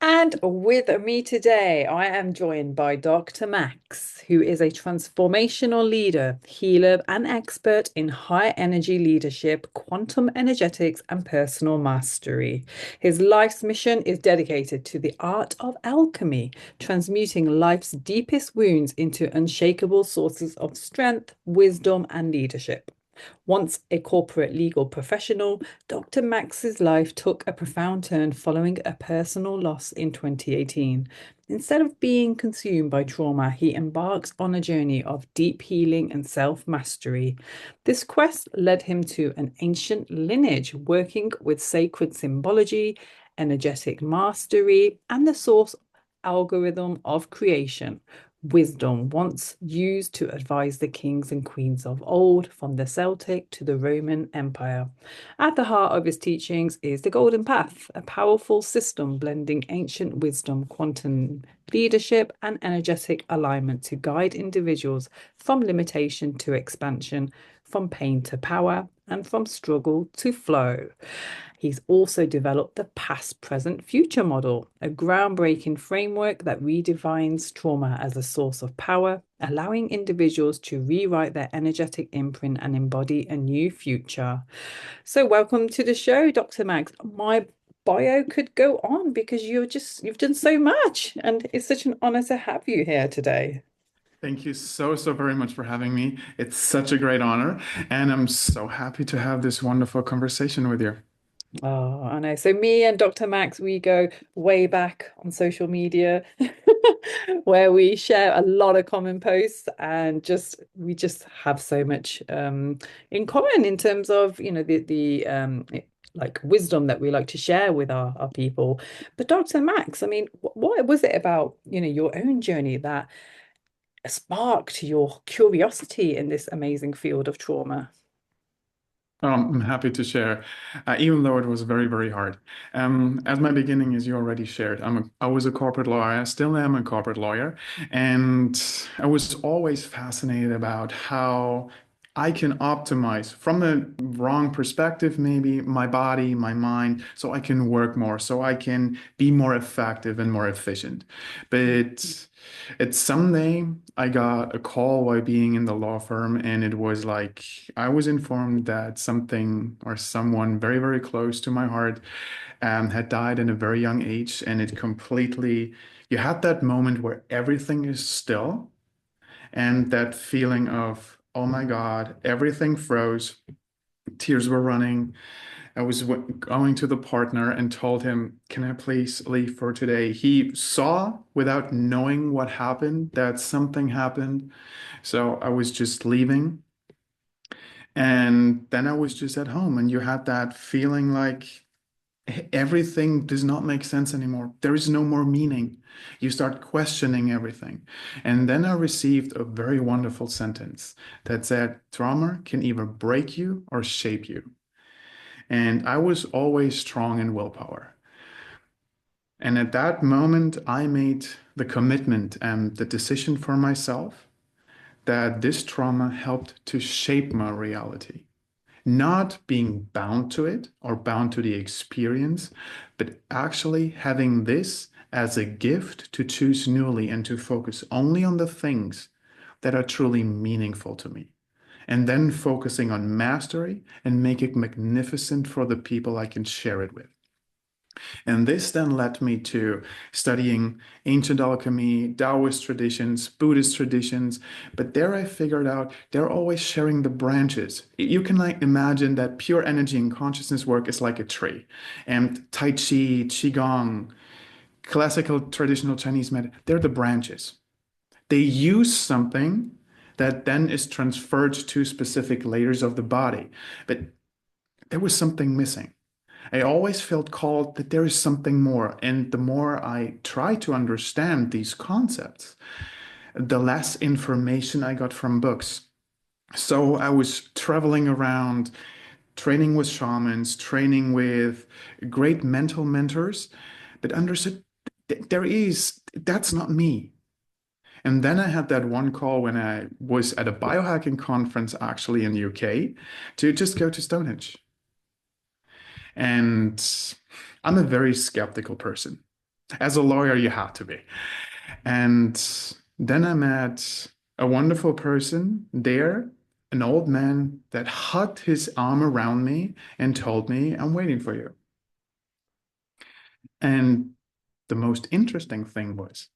And with me today, I am joined by Dr. Max, who is a transformational leader, healer, and expert in high energy leadership, quantum energetics, and personal mastery. His life's mission is dedicated to the art of alchemy, transmuting life's deepest wounds into unshakable sources of strength, wisdom, and leadership. Once a corporate legal professional, Dr. Max's life took a profound turn following a personal loss in 2018. Instead of being consumed by trauma, he embarks on a journey of deep healing and self mastery. This quest led him to an ancient lineage, working with sacred symbology, energetic mastery, and the source algorithm of creation. Wisdom, once used to advise the kings and queens of old, from the Celtic to the Roman Empire. At the heart of his teachings is the Golden Path, a powerful system blending ancient wisdom, quantum leadership, and energetic alignment to guide individuals from limitation to expansion, from pain to power, and from struggle to flow. He's also developed the past, present, future model, a groundbreaking framework that redefines trauma as a source of power, allowing individuals to rewrite their energetic imprint and embody a new future. So, welcome to the show, Dr. Max. My bio could go on because you've done so much, and it's such an honor to have you here today. Thank you so very much for having me. It's such a great honor, and I'm so happy to have this wonderful conversation with you. Oh, I know. So me and Dr. Max, we go way back on social media where we share a lot of common posts and just we just have so much in common in terms of, like wisdom that we like to share with our people. But Dr. Max, I mean, what was it about, your own journey that sparked your curiosity in this amazing field of trauma? I'm happy to share, even though it was very hard. At my beginning, as you already shared, I was a corporate lawyer. I still am a corporate lawyer, and I was always fascinated about how I can optimize from a wrong perspective, maybe my body, my mind, so I can work more, so I can be more effective and more efficient. But it's someday I got a call while being in the law firm, and it was like I was informed that something or someone very close to my heart had died in a very young age, and it completely, you had that moment where everything is still, and that feeling of, oh my God, everything froze, tears were running. I was going to the partner and told him, "Can I please leave for today?" He saw without knowing what happened that something happened. So I was just leaving. And then I was just at home, and you had that feeling like everything does not make sense anymore. There is no more meaning. You start questioning everything. And then I received a very wonderful sentence that said, "Trauma can either break you or shape you." And I was always strong in willpower. And at that moment, I made the commitment and the decision for myself that this trauma helped to shape my reality. Not being bound to it or bound to the experience, but actually having this as a gift to choose newly and to focus only on the things that are truly meaningful to me. And then focusing on mastery and make it magnificent for the people I can share it with. And this then led me to studying ancient alchemy, Taoist traditions, Buddhist traditions. But there I figured out they're always sharing the branches. You can like imagine that pure energy and consciousness work is like a tree. And Tai Chi, Qigong, classical traditional Chinese medicine, they're the branches. They use something that then is transferred to specific layers of the body. But there was something missing. I always felt called that there is something more. And the more I try to understand these concepts, the less information I got from books. So I was traveling around, training with shamans, training with great mental mentors, but understood that's not me. And then I had that one call when I was at a biohacking conference actually in the UK to just go to Stonehenge. And I'm a very skeptical person. As a lawyer, you have to be. And then I met a wonderful person there, an old man that hugged his arm around me and told me, I'm waiting for you. And the most interesting thing was,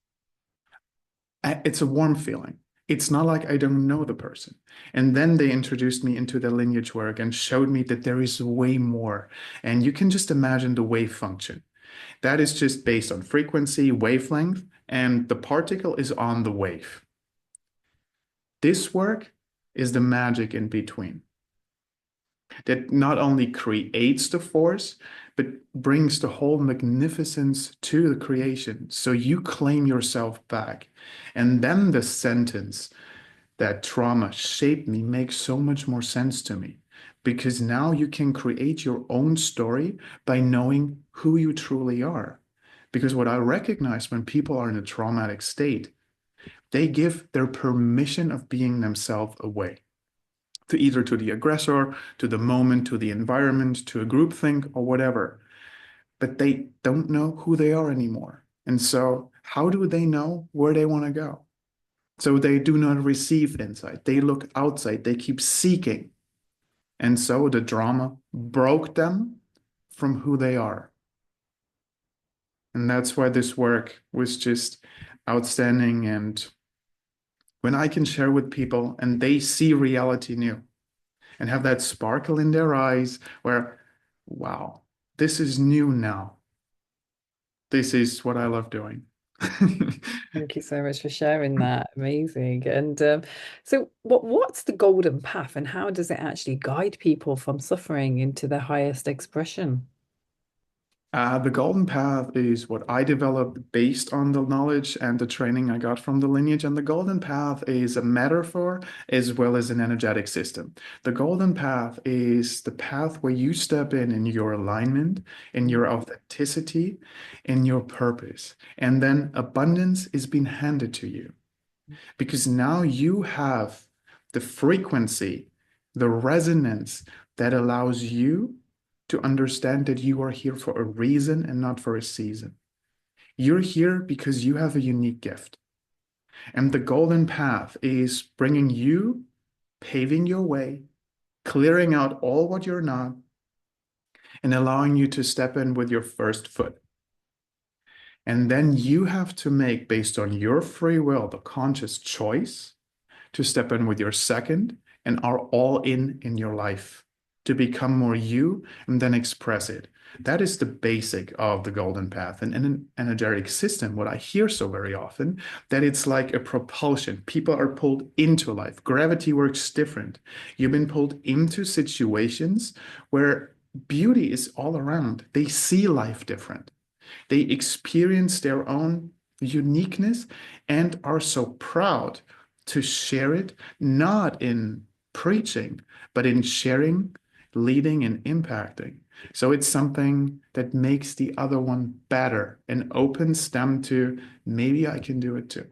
it's a warm feeling. It's not like I don't know the person. And then they introduced me into the lineage work and showed me that there is way more. And you can just imagine the wave function. That is just based on frequency, wavelength, and the particle is on the wave. This work is the magic in between that not only creates the force, but brings the whole magnificence to the creation. So you claim yourself back. And then the sentence that trauma shaped me makes so much more sense to me because now you can create your own story by knowing who you truly are. Because what I recognize when people are in a traumatic state, they give their permission of being themselves away to either to the aggressor, to the moment, to the environment, to a groupthink or whatever. But they don't know who they are anymore. And so how do they know where they want to go? So they do not receive insight. They look outside. They keep seeking. And so the drama broke them from who they are. And that's why this work was just outstanding. And when I can share with people and they see reality new and have that sparkle in their eyes where, wow, this is new now. This is what I love doing. Thank you so much for sharing that. Amazing. And so what's the golden path and how does it actually guide people from suffering into their highest expression? The golden path is what I developed based on the knowledge and the training I got from the lineage. And the golden path is a metaphor as well as an energetic system. The golden path is the path where you step in your alignment, in your authenticity, in your purpose. And then abundance is being handed to you because now you have the frequency, the resonance that allows you to understand that you are here for a reason and not for a season. You're here because you have a unique gift. And the golden path is bringing you, paving your way, clearing out all what you're not, and allowing you to step in with your first foot. And then you have to make, based on your free will, the conscious choice to step in with your second and are all in your life to become more you and then express it. That is the basic of the golden path. And in an energetic system, what I hear so very often, that it's like a propulsion. People are pulled into life. Gravity works different. You've been pulled into situations where beauty is all around. They see life different. They experience their own uniqueness and are so proud to share it, not in preaching, but in sharing, leading, and impacting. So it's something that makes the other one better and opens them to maybe I can do it too.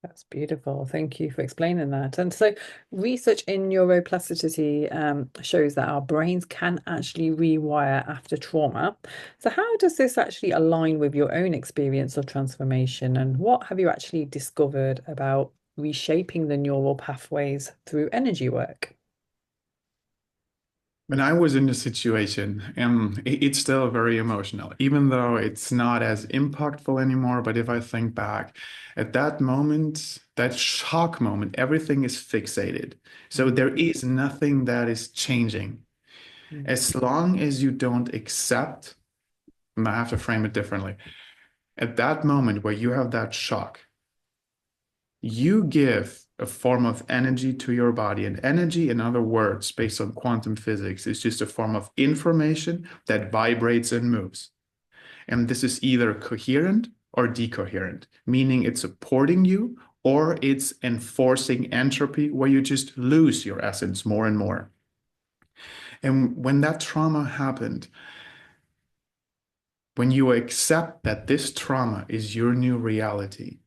That's beautiful. Thank you for explaining that. And so, research in neuroplasticity shows that our brains can actually rewire after trauma. So, how does this actually align with your own experience of transformation? And what have you actually discovered about reshaping the neural pathways through energy work? When I was in the situation, it's still very emotional, even though it's not as impactful anymore. But if I think back at that moment, that shock moment, everything is fixated. So Mm, there is nothing that is changing. mm, As long as you don't accept, I have to frame it differently. At that moment where you have that shock, you give a form of energy to your body. And energy, in other words, based on quantum physics, is just a form of information that vibrates and moves. And this is either coherent or decoherent, meaning it's supporting you or it's enforcing entropy where you just lose your essence more and more. And when that trauma happened, when you accept that this trauma is your new reality,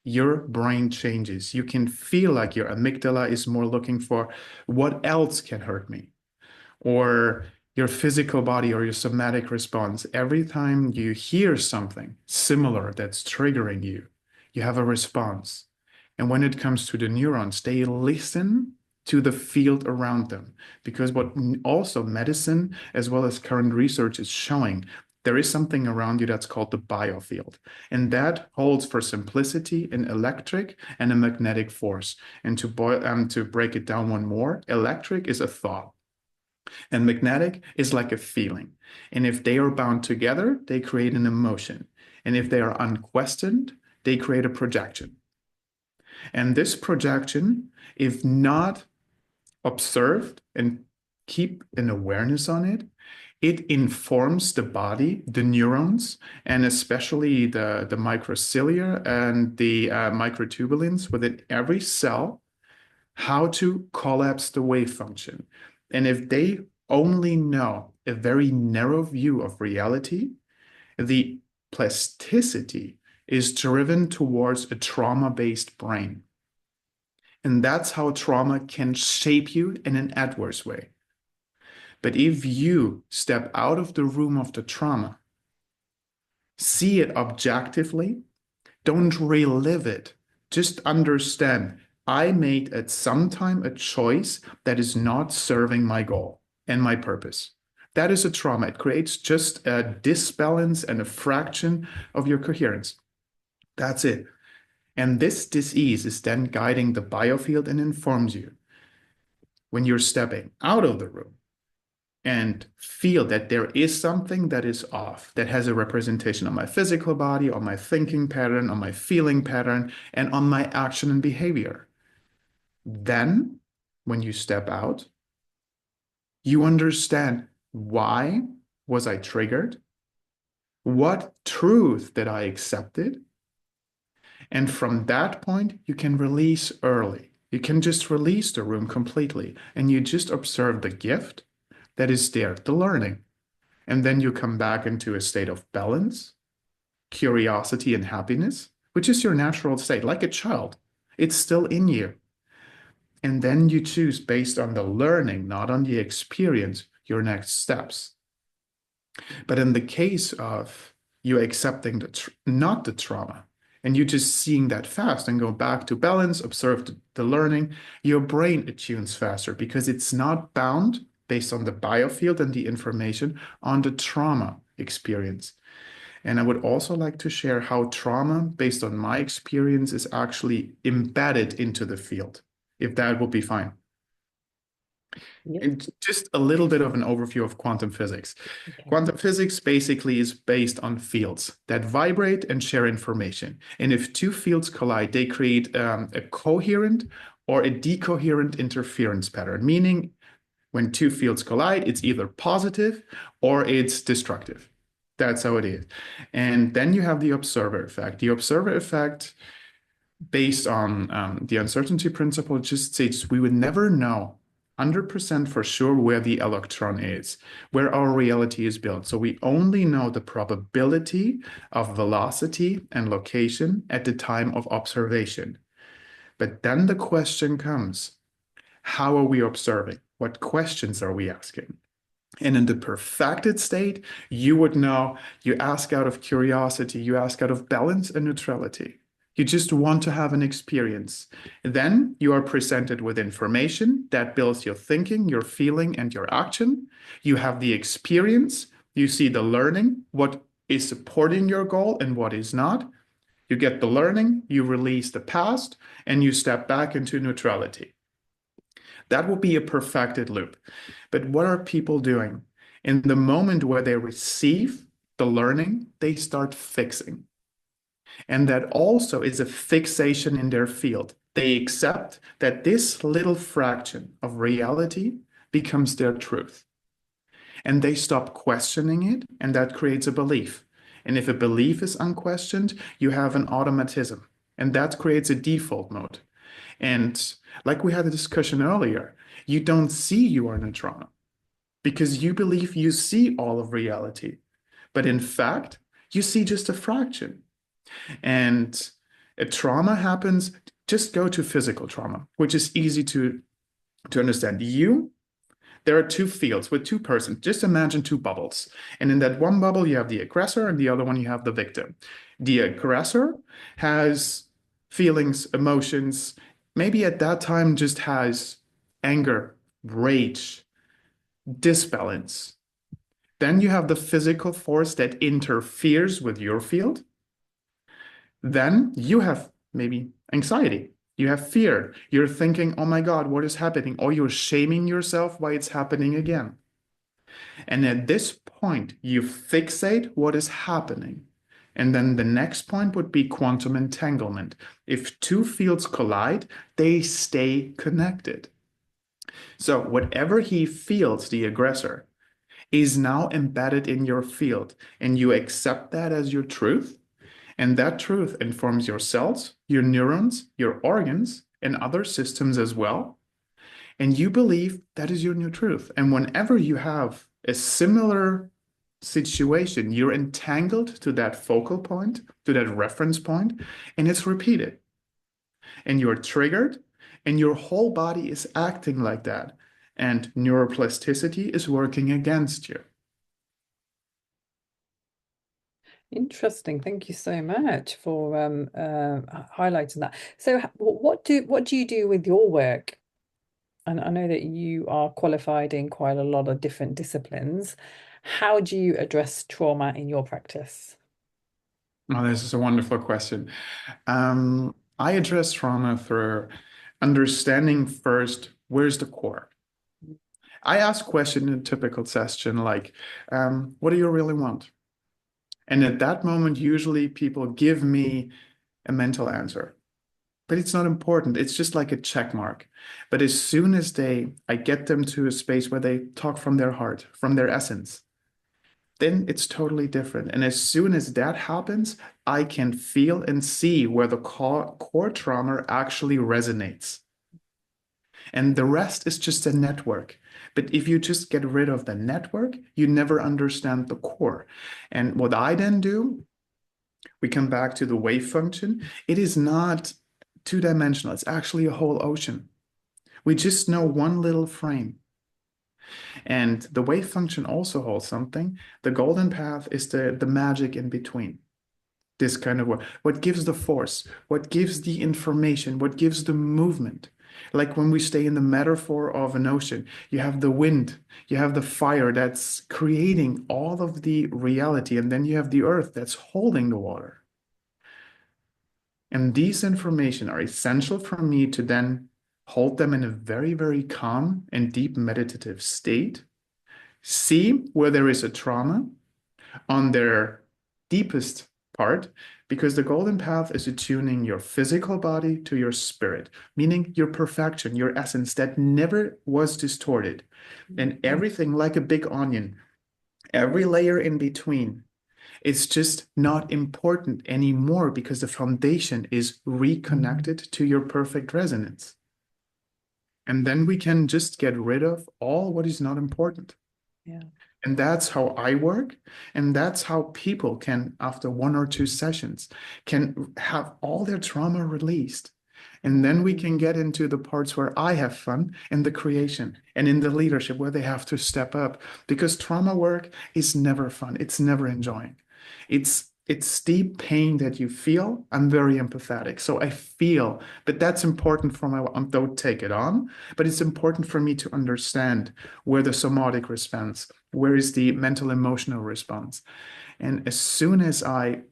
your brain changes. You can feel like your amygdala is more looking for what else can hurt me, or your physical body or your somatic response, every time you hear something similar that's triggering you, you have a response. And when it comes to the neurons, they listen to the field around them. Because what also medicine, as well as current research, is showing, there is something around you that's called the biofield. And that holds for simplicity an electric and a magnetic force. And to break it down one more, electric is a thought. And magnetic is like a feeling. And if they are bound together, they create an emotion. And if they are unquestioned, they create a projection. And this projection, if not observed and keep an awareness on it, it informs the body, the neurons, and especially the microcilia and the microtubulins within every cell, how to collapse the wave function. And if they only know a very narrow view of reality, the plasticity is driven towards a trauma-based brain. And that's how trauma can shape you in an adverse way. But if you step out of the room of the trauma, see it objectively, don't relive it, just understand I made at some time a choice that is not serving my goal and my purpose. That is a trauma. It creates just a disbalance and a fraction of your coherence. That's it. And this disease is then guiding the biofield and informs you when you're stepping out of the room and feel that there is something that is off, that has a representation on my physical body, on my thinking pattern, on my feeling pattern, and on my action and behavior. Then, when you step out, you understand, why was I triggered? What truth did I accepted? And from that point, you can release early. You can just release the room completely, and you just observe the gift that is there, the learning. And then you come back into a state of balance, curiosity, and happiness, which is your natural state, like a child. It's still in you. And then you choose, based on the learning, not on the experience, your next steps. But in the case of you accepting not the trauma, and you just seeing that fast and go back to balance, observe the learning, your brain attunes faster because it's not bound based on the biofield and the information on the trauma experience. And I would also like to share how trauma, based on my experience, is actually embedded into the field, if that would be fine. Yep. And just a little bit of an overview of quantum physics. Okay. Quantum physics basically is based on fields that vibrate and share information. And if two fields collide, they create a coherent or a decoherent interference pattern, meaning when two fields collide, it's either positive or it's destructive. That's how it is. And then you have the observer effect. The observer effect, based on the uncertainty principle, just states we would never know 100% for sure where the electron is, where our reality is built. So we only know the probability of velocity and location at the time of observation. But then the question comes, how are we observing? What questions are we asking? And in the perfected state, you would know, you ask out of curiosity, you ask out of balance and neutrality. You just want to have an experience. Then you are presented with information that builds your thinking, your feeling, and your action. You have the experience. You see the learning, what is supporting your goal and what is not. You get the learning, you release the past, and you step back into neutrality. That will be a perfected loop. But what are people doing? In the moment where they receive the learning, they start fixing. And that also is a fixation in their field. They accept that this little fraction of reality becomes their truth. And they stop questioning it, and that creates a belief. And if a belief is unquestioned, you have an automatism, and that creates a default mode. And like we had a discussion earlier, you don't see you are in a trauma because you believe you see all of reality. But in fact, you see just a fraction. And a trauma happens, just go to physical trauma, which is easy to understand. You there are two fields with two persons. Just imagine two bubbles. And in that one bubble, you have the aggressor, and the other one, you have the victim. The aggressor has feelings, emotions, maybe at that time just has anger, rage, disbalance. Then you have the physical force that interferes with your field. Then you have maybe anxiety. You have fear. You're thinking, oh my God, what is happening? Or you're shaming yourself why it's happening again. And at this point, you fixate what is happening. And then the next point would be quantum entanglement. If two fields collide, they stay connected. So whatever he feels, the aggressor, is now embedded in your field, and you accept that as your truth. And that truth informs your cells, your neurons, your organs, and other systems as well. And you believe that is your new truth. And whenever you have a similar situation, you're entangled to that focal point, to that reference point, and it's repeated. And you're triggered, and your whole body is acting like that. And neuroplasticity is working against you. Interesting. Thank you so much for highlighting that. So, what do you do with your work? And I know that you are qualified in quite a lot of different disciplines. How do you address trauma in your practice? Oh, this is a wonderful question. I address trauma through understanding first where's the core. I ask question in a typical session like, what do you really want? And at that moment, usually people give me a mental answer, but it's not important. It's just like a check mark. But as soon as I get them to a space where they talk from their heart, from their essence, then it's totally different. And as soon as that happens, I can feel and see where the core trauma actually resonates. And the rest is just a network. But if you just get rid of the network, you never understand the core. And what I then do, we come back to the wave function. It is not two-dimensional. It's actually a whole ocean. We just know one little frame. And the wave function also holds something. The golden path is the magic in between. This kind of what gives the force, what gives the information, what gives the movement. Like when we stay in the metaphor of an ocean, you have the wind, you have the fire that's creating all of the reality, and then you have the earth that's holding the water. And these information are essential for me to then hold them in a very, very calm and deep meditative state, see where there is a trauma on their deepest part, because the golden path is attuning your physical body to your spirit, meaning your perfection, your essence that never was distorted. And everything like a big onion, every layer in between, it's just not important anymore because the foundation is reconnected to your perfect resonance. And then we can just get rid of all what is not important. Yeah. And that's how I work. And that's how people can, after one or two sessions, can have all their trauma released. And then we can get into the parts where I have fun in the creation and in the leadership where they have to step up. Because trauma work is never fun. It's never enjoying. It's deep pain that you feel. I'm very empathetic. So I feel, but that's important for my, don't take it on, but it's important for me to understand where the somatic response, where is the mental emotional response. And as soon as I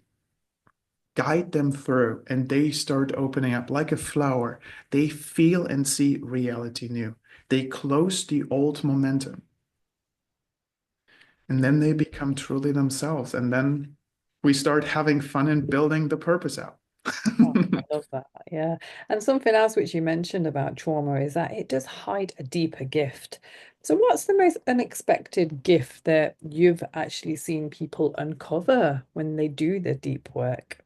guide them through and they start opening up like a flower, they feel and see reality new. They close the old momentum and then they become truly themselves. And then we start having fun and building the purpose out. Oh, I love that. Yeah. And something else which you mentioned about trauma is that it does hide a deeper gift. So, what's the most unexpected gift that you've actually seen people uncover when they do the deep work?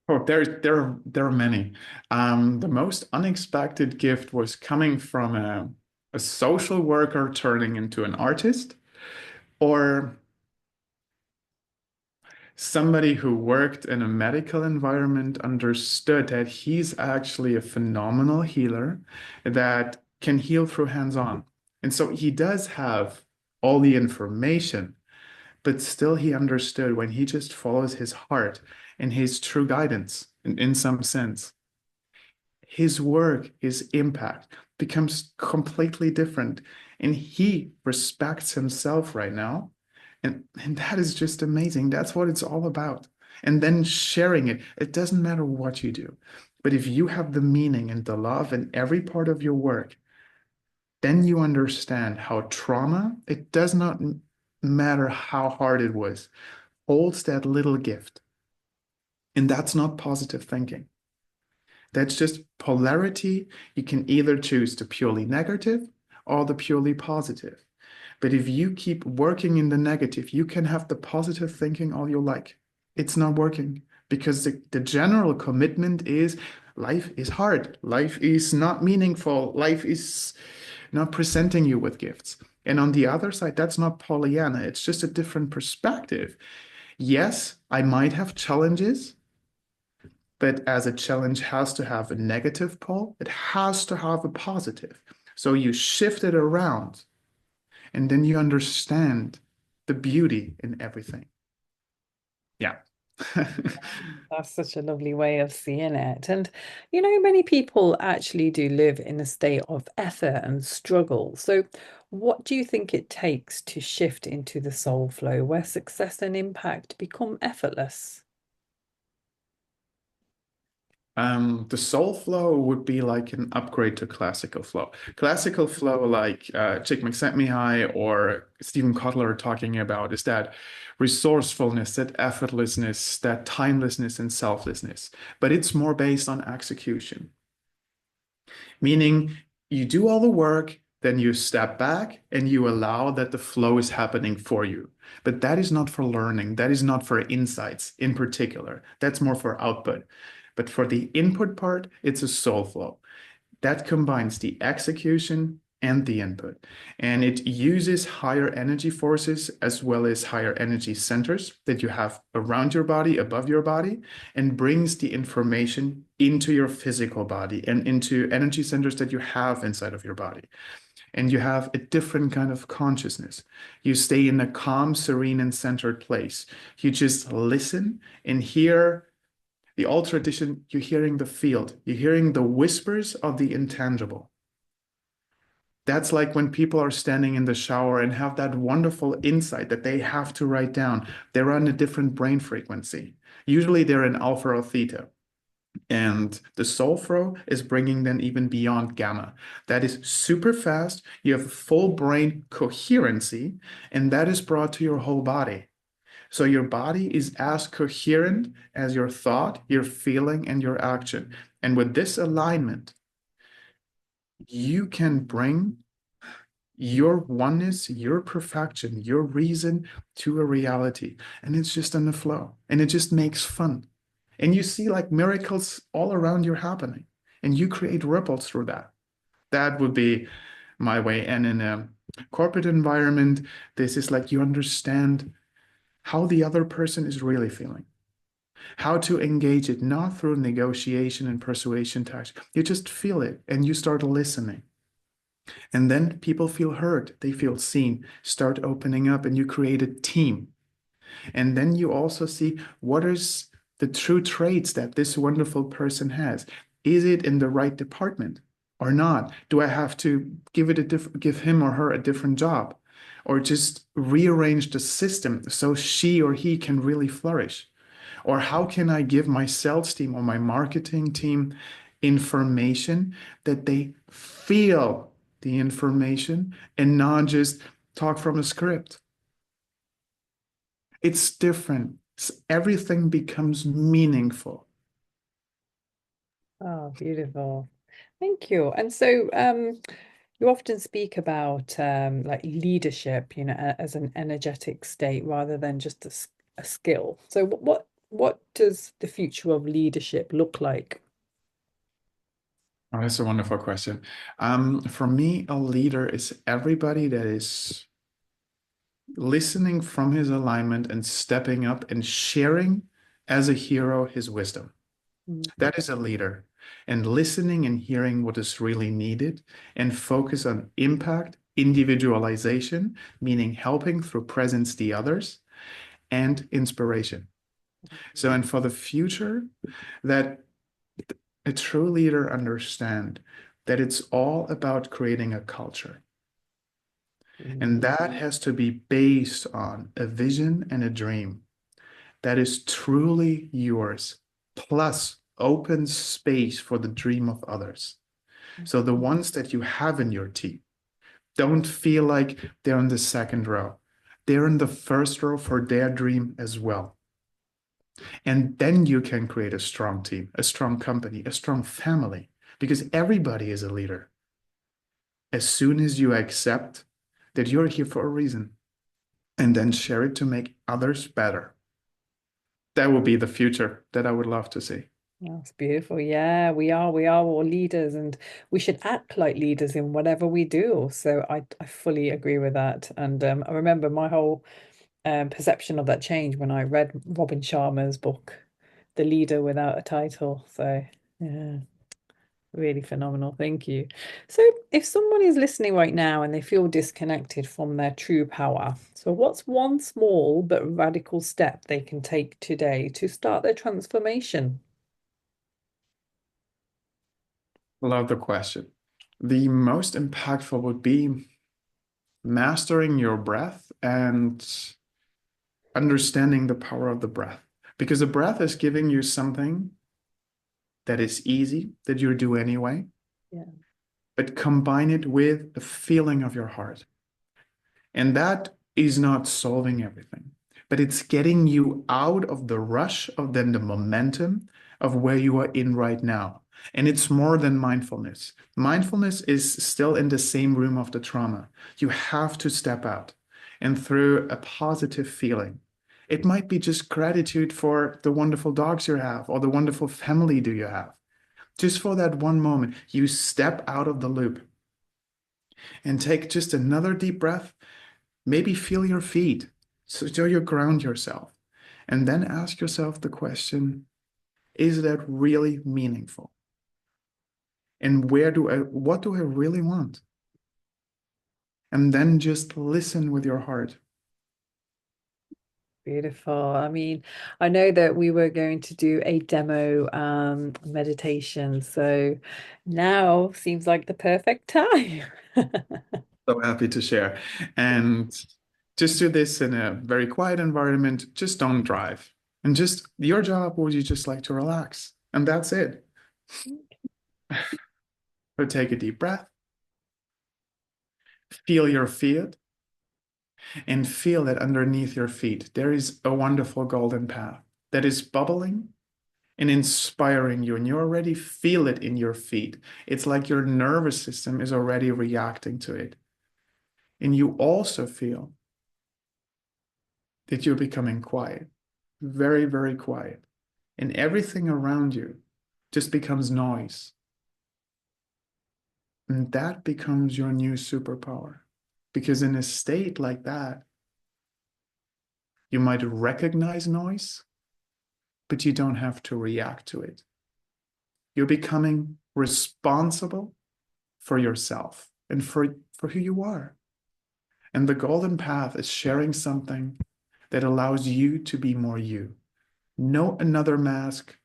Oh, there are many. The most unexpected gift was coming from a social worker turning into an artist, or somebody who worked in a medical environment understood that he's actually a phenomenal healer, that can heal through hands-on. And so he does have all the information, but still he understood when he just follows his heart and his true guidance in some sense, his work, his impact becomes completely different. And he respects himself right now. And that is just amazing. That's what it's all about. And then sharing it. It doesn't matter what you do. But if you have the meaning and the love in every part of your work, then you understand how trauma, it does not matter how hard it was, holds that little gift. And that's not positive thinking. That's just polarity. You can either choose the purely negative or the purely positive. But if you keep working in the negative, you can have the positive thinking all you like. It's not working because the general commitment is life is hard. Life is not meaningful. Life is not presenting you with gifts. And on the other side, that's not Pollyanna. It's just a different perspective. Yes, I might have challenges, but as a challenge has to have a negative pole, it has to have a positive. So you shift it around and then you understand the beauty in everything. Yeah. That's such a lovely way of seeing it. And, many people actually do live in a state of effort and struggle. So, what do you think it takes to shift into the soul flow where success and impact become effortless? The soul flow would be like an upgrade to classical flow. Classical flow, like Csikszentmihalyi or Stephen Kotler are talking about, is that resourcefulness, that effortlessness, that timelessness and selflessness. But it's more based on execution, meaning you do all the work, then you step back and you allow that the flow is happening for you. But that is not for learning. That is not for insights in particular. That's more for output. But for the input part, it's a soul flow that combines the execution and the input. And it uses higher energy forces as well as higher energy centers that you have around your body, above your body, and brings the information into your physical body and into energy centers that you have inside of your body. And you have a different kind of consciousness. You stay in a calm, serene, and centered place. You just listen and hear the old tradition, you're hearing the field, you're hearing the whispers of the intangible. That's like when people are standing in the shower and have that wonderful insight that they have to write down. They're on a different brain frequency. Usually they're in alpha or theta. And the soul flow is bringing them even beyond gamma. That is super fast. You have full brain coherency, and that is brought to your whole body. So your body is as coherent as your thought, your feeling, and your action. And with this alignment, you can bring your oneness, your perfection, your reason to a reality. And it's just in the flow. And it just makes fun. And you see like miracles all around you happening. And you create ripples through that. That would be my way. And in a corporate environment, this is like you understand how the other person is really feeling, how to engage it, not through negotiation and persuasion tactics. You just feel it and you start listening. And then people feel heard, they feel seen, start opening up, and you create a team. And then you also see what is the true traits that this wonderful person has. Is it in the right department or not? Do I have to give him or her a different job? Or just rearrange the system so she or he can really flourish? Or how can I give my sales team or my marketing team information that they feel the information and not just talk from a script? It's different. Everything becomes meaningful. Oh, beautiful. Thank you. And so, you often speak about like leadership, as an energetic state rather than just a skill. So, what does the future of leadership look like? Oh, that's a wonderful question. For me, a leader is everybody that is listening from his alignment and stepping up and sharing as a hero his wisdom. Mm. That is a leader. and listening and hearing what is really needed, and focus on impact, individualization, meaning helping through presence the others, and inspiration. So, and for the future, that a true leader understand that it's all about creating a culture. And Mm. that has to be based on a vision and a dream that is truly yours, plus open space for the dream of others. So the ones that you have in your team don't feel like they're in the second row. They're in the first row for their dream as well. And then you can create a strong team, a strong company, a strong family, because everybody is a leader. As soon as you accept that you're here for a reason and then share it to make others better, that will be the future that I would love to see. That's beautiful. Yeah, we are all leaders and we should act like leaders in whatever we do. So I fully agree with that. And I remember my whole perception of that change when I read Robin Sharma's book, The Leader Without a Title. So yeah, really phenomenal. Thank you. So if someone is listening right now and they feel disconnected from their true power, so what's one small but radical step they can take today to start their transformation? Love the question. The most impactful would be mastering your breath and understanding the power of the breath. Because the breath is giving you something that is easy, that you do anyway, Yeah. but combine it with the feeling of your heart. And that is not solving everything, but it's getting you out of the rush of then the momentum of where you are in right now. And it's more than mindfulness. Mindfulness is still in the same room of the trauma. You have to step out and through a positive feeling. It might be just gratitude for the wonderful dogs you have or the wonderful family do you have. Just for that one moment, you step out of the loop and take just another deep breath. Maybe feel your feet so you ground yourself. And then ask yourself the question, is that really meaningful? And what do I really want? And then just listen with your heart. Beautiful. I mean, I know that we were going to do a demo meditation, so now seems like the perfect time. So happy to share. And just do this in a very quiet environment. Just don't drive. And just your job would you just like to relax. And that's it. So take a deep breath, feel your feet, and feel that underneath your feet, there is a wonderful golden path that is bubbling and inspiring you. And you already feel it in your feet. It's like your nervous system is already reacting to it. And you also feel that you're becoming quiet, very, very quiet. And everything around you just becomes noise. And that becomes your new superpower. Because in a state like that, you might recognize noise, but you don't have to react to it. You're becoming responsible for yourself and for who you are. And the golden path is sharing something that allows you to be more you. No another mask,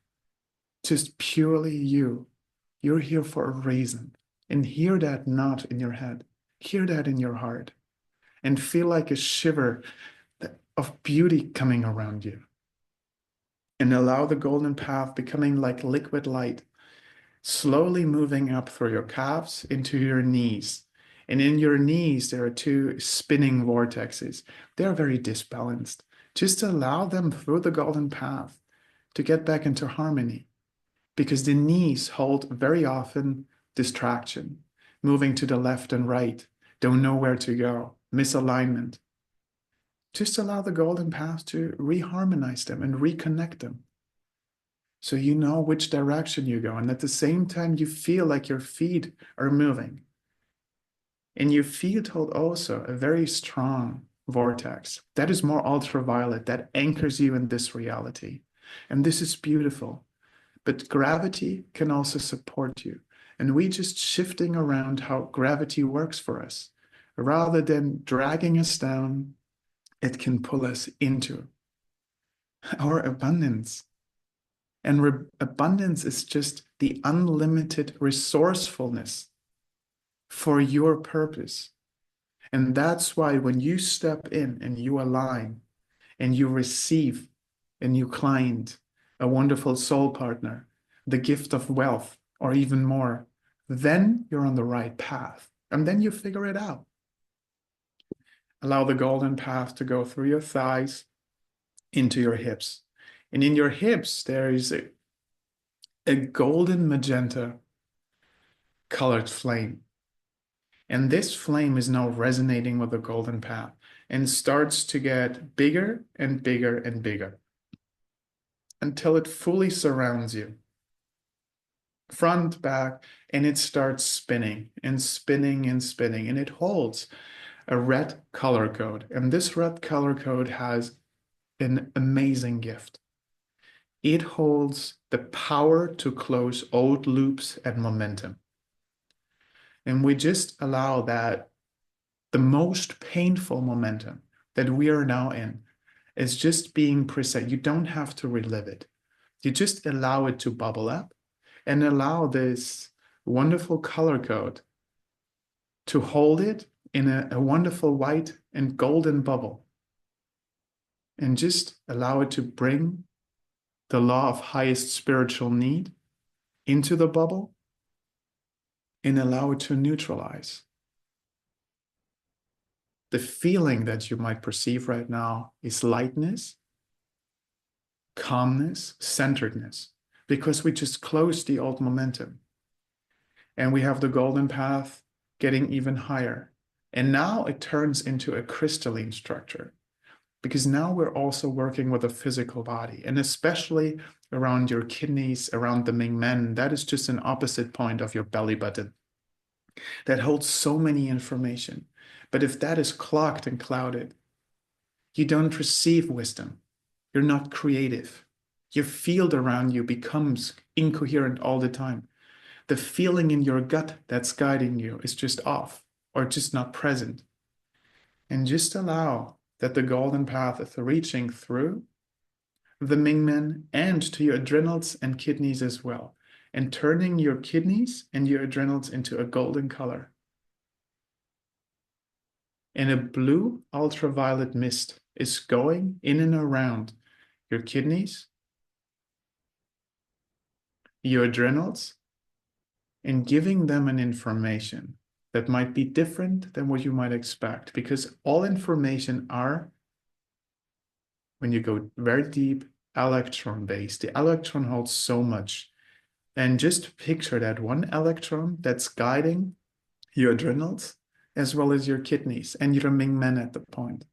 just purely you. You're here for a reason. And hear that not in your head. Hear that in your heart. And feel like a shiver of beauty coming around you. And allow the golden path becoming like liquid light, slowly moving up through your calves into your knees. And in your knees, there are two spinning vortexes. They're very disbalanced. Just allow them through the golden path to get back into harmony because the knees hold very often distraction, moving to the left and right, don't know where to go, misalignment. Just allow the golden path to reharmonize them and reconnect them. So you know which direction you go. And at the same time, you feel like your feet are moving. And your feet hold also a very strong vortex that is more ultraviolet, that anchors you in this reality. And this is beautiful but gravity can also support you. And we just shifting around how gravity works for us. Rather than dragging us down, it can pull us into our abundance. And abundance is just the unlimited resourcefulness for your purpose. And that's why when you step in and you align and you receive a new client, a wonderful soul partner, the gift of wealth, or even more, then you're on the right path. And then you figure it out. Allow the golden path to go through your thighs into your hips. And in your hips, there is a golden magenta colored flame. And this flame is now resonating with the golden path and starts to get bigger and bigger and bigger until it fully surrounds you, front, back, and it starts spinning and spinning and spinning. And it holds a red color code. And this red color code has an amazing gift. It holds the power to close old loops and momentum. And we just allow that the most painful momentum that we are now in is just being preset. You don't have to relive it. You just allow it to bubble up and allow this wonderful color code to hold it in a wonderful white and golden bubble. And just allow it to bring the law of highest spiritual need into the bubble and allow it to neutralize. The feeling that you might perceive right now is lightness, calmness, centeredness, because we just closed the old momentum. And we have the golden path getting even higher. And now it turns into a crystalline structure, because now we're also working with a physical body, and especially around your kidneys, around the Ming Men. That is just an opposite point of your belly button that holds so many information. But if that is clogged and clouded, you don't receive wisdom. You're not creative. Your field around you becomes incoherent all the time. The feeling in your gut that's guiding you is just off or just not present. And just allow that the golden path is reaching through the Mingmen and to your adrenals and kidneys as well, and turning your kidneys and your adrenals into a golden color. And a blue ultraviolet mist is going in and around your kidneys, your adrenals, and giving them an information that might be different than what you might expect, because all information are, when you go very deep, electron based. The electron holds so much. And just picture that one electron that's guiding your adrenals as well as your kidneys and your Ming Men at the point.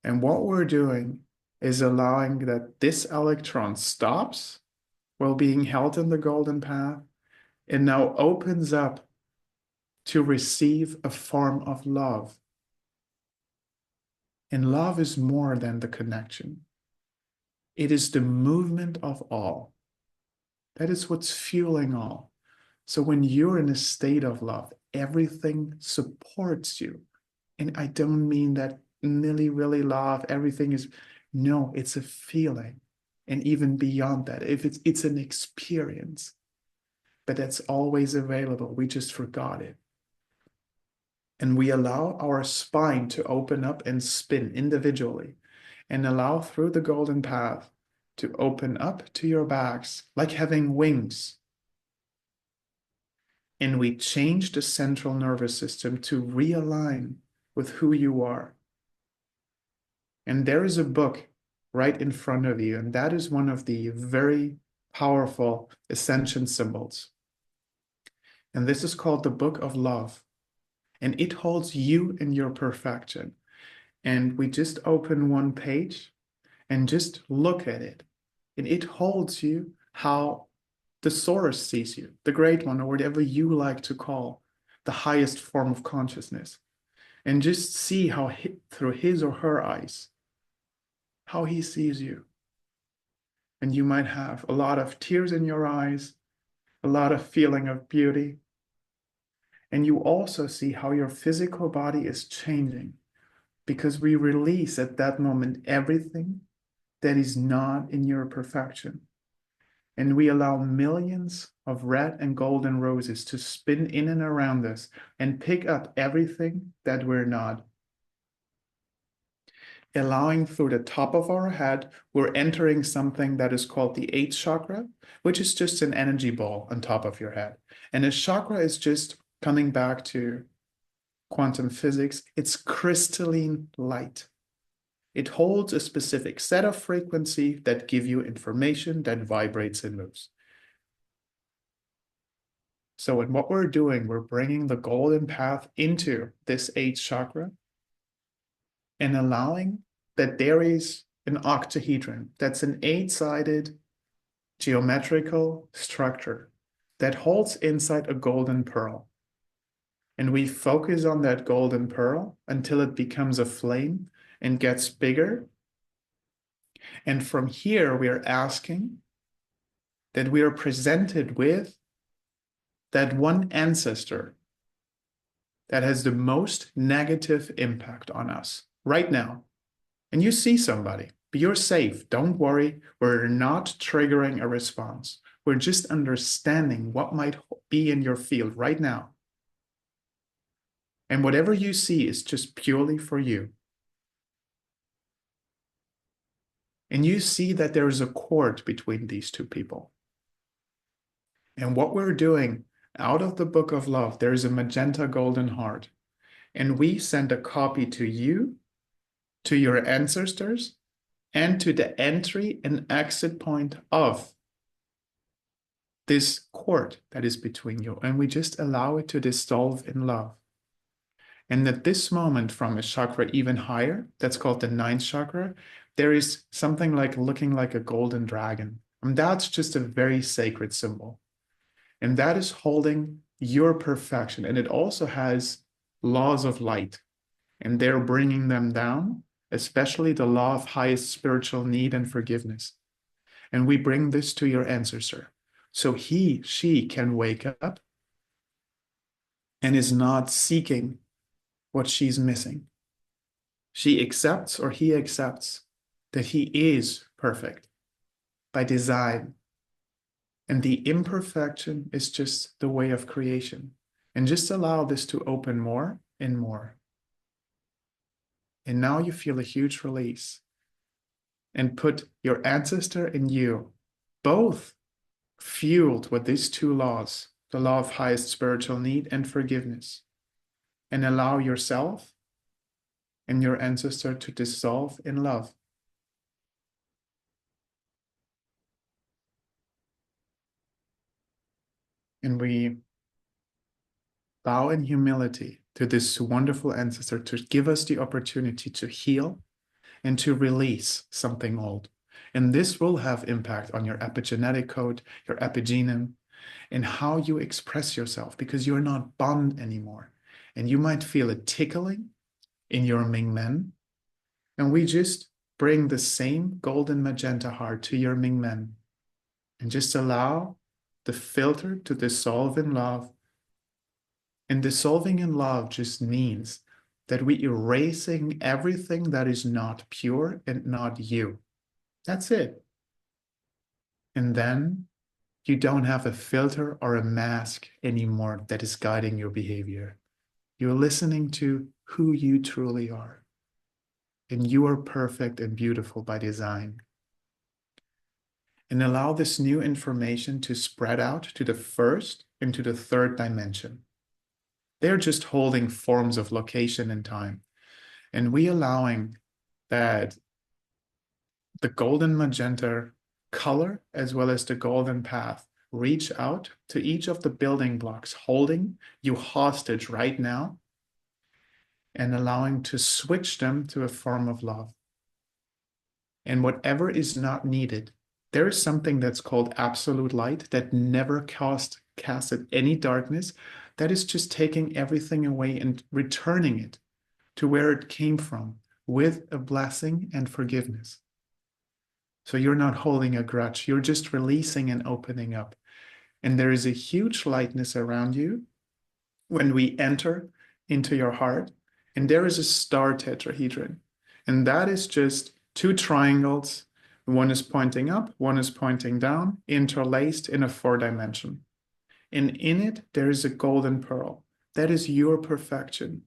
And what we're doing is allowing that this electron stops while being held in the golden path and now opens up to receive a form of love. And love is more than the connection. It is the movement of all. That is what's fueling all. So when you're in a state of love, everything supports you. And I don't mean that really, really love, everything is, no, it's a feeling. And even beyond that, if it's an experience, but that's always available. We just forgot it. And we allow our spine to open up and spin individually and allow through the golden path to open up to your backs like having wings. And we change the central nervous system to realign with who you are. And there is a book right in front of you, and that is one of the very powerful ascension symbols. And this is called the Book of Love. And it holds you in your perfection. And we just open one page and just look at it. And it holds you how the source sees you, the great one, or whatever you like to call the highest form of consciousness. And just see how through his or her eyes, how he sees you. And you might have a lot of tears in your eyes, a lot of feeling of beauty. And you also see how your physical body is changing because we release at that moment everything that is not in your perfection. And we allow millions of red and golden roses to spin in and around us and pick up everything that we're not. Allowing through the top of our head, we're entering something that is called the eighth chakra, which is just an energy ball on top of your head. And a chakra is just coming back to quantum physics, it's crystalline light. It holds a specific set of frequency that give you information that vibrates and moves. So in what we're doing, we're bringing the golden path into this eighth chakra and allowing that there is an octahedron. That's an eight-sided geometrical structure that holds inside a golden pearl. And we focus on that golden pearl until it becomes a flame and gets bigger. And from here, we are asking that we are presented with that one ancestor that has the most negative impact on us right now. And you see somebody, but you're safe. Don't worry. We're not triggering a response. We're just understanding what might be in your field right now. And whatever you see is just purely for you. And you see that there is a cord between these two people. And what we're doing out of the book of love, there is a magenta golden heart. And we send a copy to you, to your ancestors, and to the entry and exit point of this cord that is between you. And we just allow it to dissolve in love. And at this moment, from a chakra even higher, that's called the ninth chakra, there is something like looking like a golden dragon. And that's just a very sacred symbol. And that is holding your perfection. And it also has laws of light. And they're bringing them down, especially the law of highest spiritual need and forgiveness. And we bring this to your ancestor. So she can wake up and is not seeking what she's missing. She accepts, or he accepts, that he is perfect by design. And the imperfection is just the way of creation. And just allow this to open more and more. And now you feel a huge release. And put your ancestor and you both fueled with these two laws, the law of highest spiritual need and forgiveness. And allow yourself and your ancestor to dissolve in love. And we bow in humility to this wonderful ancestor to give us the opportunity to heal and to release something old. And this will have impact on your epigenetic code, your epigenome, and how you express yourself, because you're not bound anymore. And you might feel a tickling in your Ming Men. And we just bring the same golden magenta heart to your Ming Men and just allow the filter to dissolve in love. And dissolving in love just means that we erasing everything that is not pure and not you. That's it. And then you don't have a filter or a mask anymore that is guiding your behavior. You're listening to who you truly are. And you are perfect and beautiful by design. And allow this new information to spread out to the first and to the third dimension. They're just holding forms of location and time. And we allowing that the golden magenta color as well as the golden path reach out to each of the building blocks, holding you hostage right now and allowing to switch them to a form of love. And whatever is not needed, there is something that's called absolute light that never casted any darkness, that is just taking everything away and returning it to where it came from with a blessing and forgiveness. So you're not holding a grudge, you're just releasing and opening up. And there is a huge lightness around you when we enter into your heart. And there is a star tetrahedron. And that is just two triangles. One is pointing up, one is pointing down, interlaced in a 4 dimension. And in it, there is a golden pearl. That is your perfection.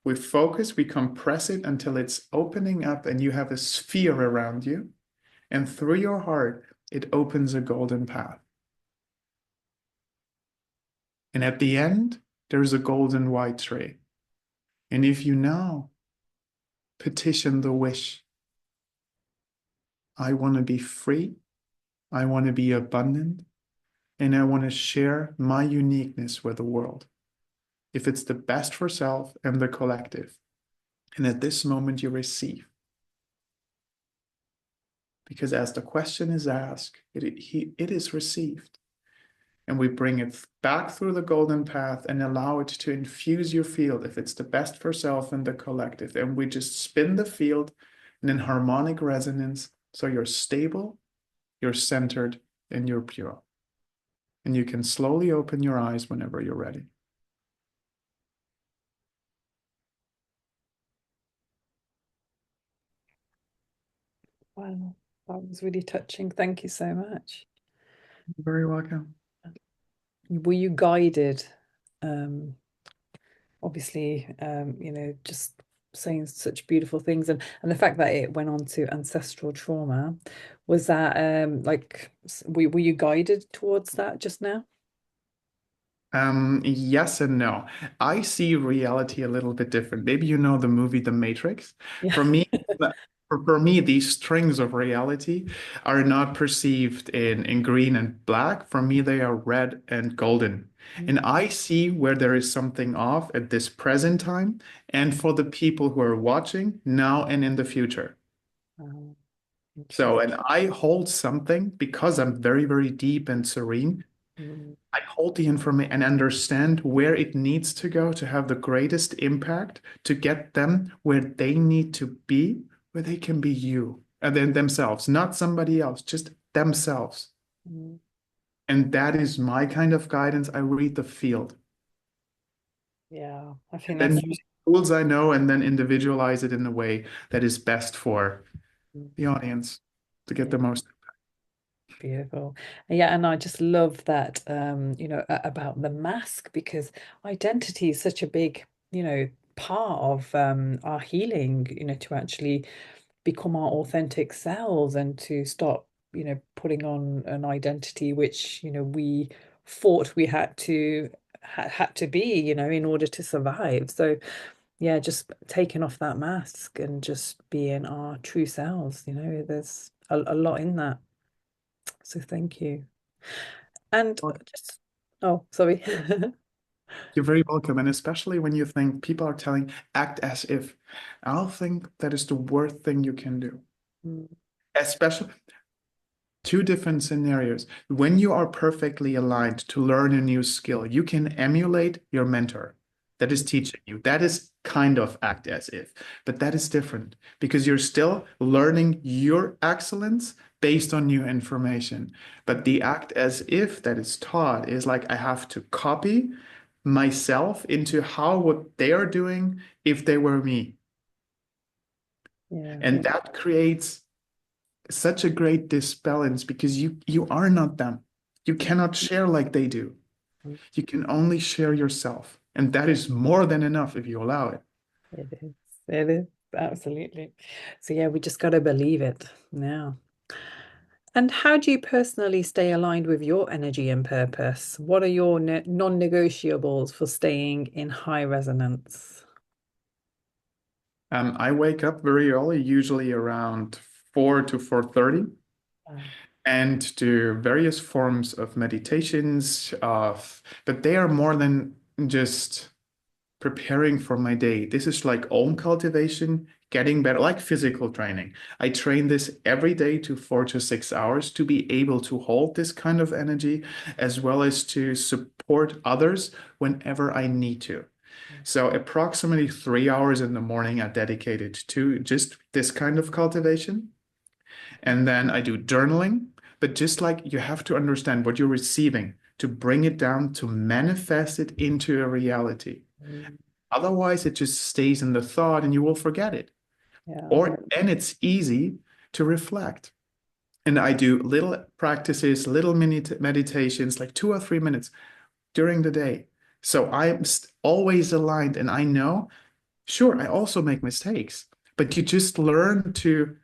We focus, we compress it until it's opening up and you have a sphere around you. And through your heart, it opens a golden path. And at the end, there's a golden white tree. And if you now petition the wish, I want to be free, I want to be abundant, and I want to share my uniqueness with the world. If it's the best for self and the collective. And at this moment, you receive. Because as the question is asked, it is received. And we bring it back through the golden path and allow it to infuse your field if it's the best for self and the collective. And we just spin the field in harmonic resonance so you're stable, you're centered, and you're pure. And you can slowly open your eyes whenever you're ready. Wow, that was really touching. Thank you so much. You're very welcome. Were you guided? Um, Obviously, just saying such beautiful things, and the fact that it went on to ancestral trauma, was that were you guided towards that just now? Yes and no. I see reality a little bit different. Maybe you know the movie The Matrix. Yeah. For me, for me, these strings of reality are not perceived in green and black. For me, they are red and golden. And I see where there is something off at this present time, and for the people who are watching now and in the future. Oh, So, interesting. and I hold something because I'm very, very deep and serene. Mm, I hold the information and understand where it needs to go to have the greatest impact to get them where they need to be, where they can be you and then themselves, not somebody else, just themselves. mm. And that is my kind of guidance. I read the field Yeah, I and think then that's use tools I know and then individualize it in a way that is best for the audience to get yeah. the most. Beautiful. Yeah, and I just love that about the mask, because identity is such a big, part of our healing, to actually become our authentic selves and to stop, putting on an identity which, we thought we had to be, in order to survive. So yeah, just taking off that mask and just being our true selves, there's a lot in that. So thank you. And just, oh, sorry. You're very welcome. And especially when you think people are telling, act as if. I'll think that is the worst thing you can do. Mm, Especially two different scenarios. When you are perfectly aligned to learn a new skill, you can emulate your mentor that is teaching you. That is kind of act as if, but that is different because you're still learning your excellence based on new information. But the act as if that is taught is like I have to copy myself into how what they are doing if they were me. yeah. And that creates such a great disbalance because you are not them. You cannot share like they do. Mm, You can only share yourself. And that is more than enough if you allow it. it is. It is. Absolutely. So yeah, we just got to believe it now. And how do you personally stay aligned with your energy and purpose? What are your non-negotiables for staying in high resonance? I wake up very early, usually around 4 to 4:30, Wow. and do various forms of meditations but they are more than just preparing for my day. This is like own cultivation, getting better, like physical training. I train this every day to 4 to 6 hours to be able to hold this kind of energy as well as to support others whenever I need to. So approximately 3 hours in the morning are dedicated to just this kind of cultivation. And then I do journaling. But just like you have to understand what you're receiving to bring it down, to manifest it into a reality. Mm. Otherwise, it just stays in the thought and you will forget it. Yeah. And it's easy to reflect. And I do little practices, little mini meditations, like 2 or 3 minutes during the day. So I'm always aligned and I know, sure, I also make mistakes, but you just learn to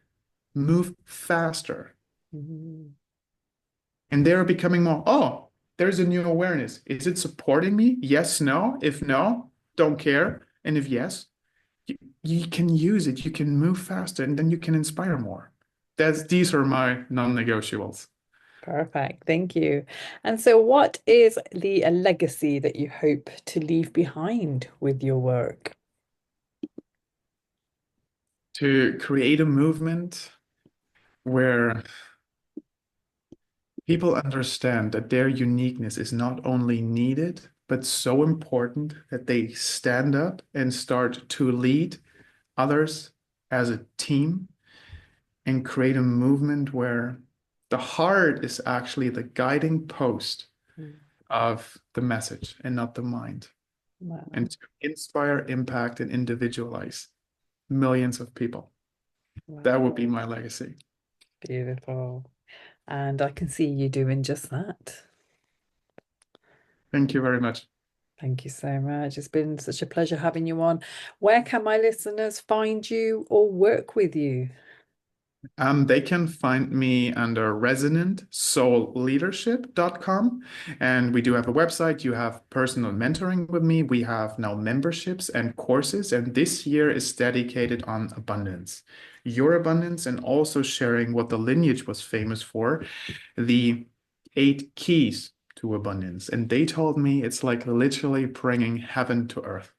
move faster. Mm. And they're becoming more, oh, there's a new awareness. Is it supporting me? Yes, no. If no, don't care. And if yes, you can use it. You can move faster and then you can inspire more. These are my non-negotiables. Perfect. Thank you. And so, what is the legacy that you hope to leave behind with your work? To create a movement where people understand that their uniqueness is not only needed, but so important that they stand up and start to lead others as a team and create a movement where the heart is actually the guiding post Mm. of the message and not the mind. And Wow. to inspire, impact, and individualize millions of people. That Wow. would be my legacy. Beautiful. And I can see you doing just that. Thank you very much. Thank you so much. It's been such a pleasure having you on. Where can my listeners find you or work with you? They can find me under resonantsoulleadership.com. And we do have a website. You have personal mentoring with me. We have now memberships and courses. And this year is dedicated on abundance, your abundance, and also sharing what the lineage was famous for, the 8 keys to abundance. And they told me it's like literally bringing heaven to earth.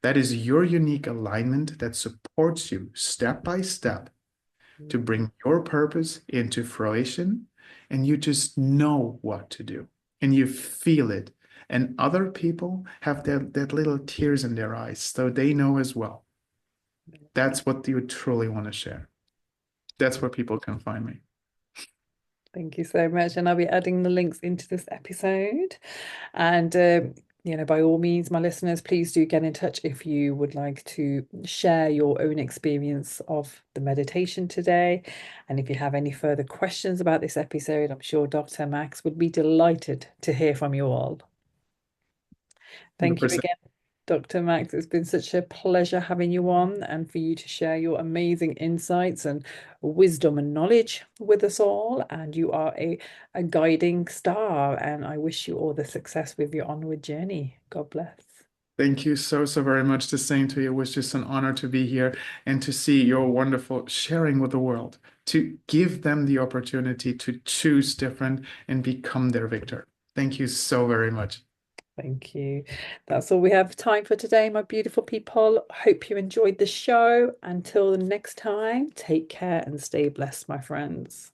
That is your unique alignment that supports you step by step to bring your purpose into fruition, and you just know what to do and you feel it. And other people have that little tears in their eyes, so they know as well. That's what you truly want to share. That's where people can find me. Thank you so much. And I'll be adding the links into this episode. And, by all means, my listeners, please do get in touch if you would like to share your own experience of the meditation today. And if you have any further questions about this episode, I'm sure Dr. Max would be delighted to hear from you all. Thank you 100%. again, Dr. Max. It's been such a pleasure having you on and for you to share your amazing insights and wisdom and knowledge with us all. And you are a guiding star. And I wish you all the success with your onward journey. God bless. Thank you so very much. The same to you. It was just an honor to be here and to see your wonderful sharing with the world, to give them the opportunity to choose different and become their victor. Thank you so very much. Thank you. That's all we have time for today, my beautiful people. Hope you enjoyed the show. Until the next time, take care and stay blessed, my friends.